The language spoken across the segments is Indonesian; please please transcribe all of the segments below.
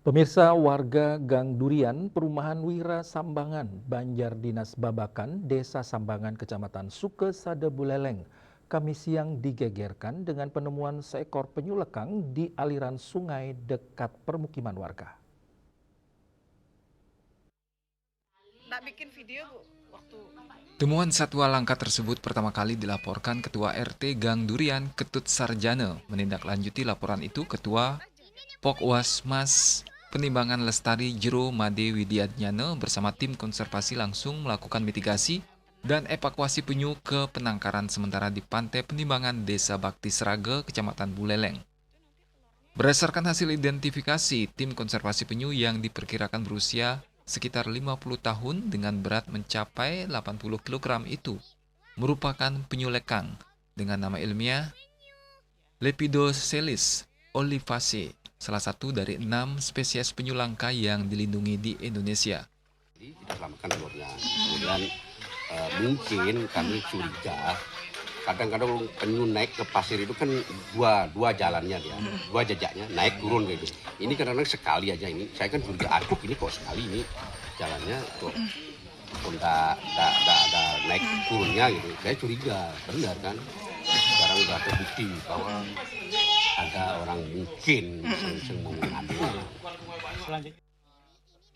Pemirsa, warga Gang Durian, Perumahan Wira Sambangan, Banjar Dinas Babakan, Desa Sambangan, Kecamatan Sukesada Buleleng, Kamis siang digegerkan dengan penemuan seekor penyu lekang di aliran sungai dekat permukiman warga. Nggak bikin video, Bu, waktu Temuan satwa langka tersebut pertama kali dilaporkan Ketua RT Gang Durian Ketut Sarjana. Menindaklanjuti laporan itu, Ketua Pokwas Mas Penimbangan Lestari Jero Made Widiadnyana bersama tim konservasi langsung melakukan mitigasi dan evakuasi penyu ke penangkaran sementara di Pantai Penimbangan Desa Bakti Seraga, Kecamatan Buleleng. Berdasarkan hasil identifikasi, tim konservasi penyu yang diperkirakan berusia sekitar 50 tahun dengan berat mencapai 80 kg itu merupakan penyu lekang dengan nama ilmiah Lepidoselis olivaceae, salah satu dari 6 spesies penyu langka yang dilindungi di Indonesia. Kita selamatkan telurnya. Kemudian mungkin kami curiga kadang-kadang penyu naik ke pasir itu kan dua jalannya dia, dua jejaknya naik turun gitu. Ini kadang-kadang sekali aja ini. Saya kan curiga, aduh ini kok sekali ini jalannya kok udah naik turunnya gitu. Saya curiga, benar kan? Sekarang udah terbukti bahwa ada orang mungkin yang mau mengambil.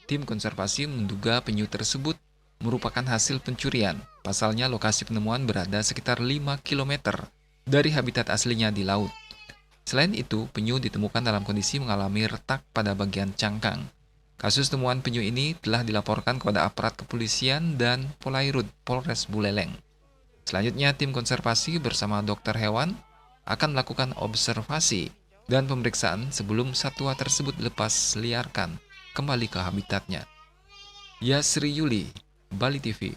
Tim konservasi menduga penyu tersebut merupakan hasil pencurian. Pasalnya lokasi penemuan berada sekitar 5 km dari habitat aslinya di laut. Selain itu, penyu ditemukan dalam kondisi mengalami retak pada bagian cangkang. Kasus temuan penyu ini telah dilaporkan kepada aparat kepolisian dan Polairut Polres Buleleng. Selanjutnya, tim konservasi bersama dokter hewan akan melakukan observasi dan pemeriksaan sebelum satwa tersebut lepas liarkan kembali ke habitatnya. Yasri Yuli, Bali TV.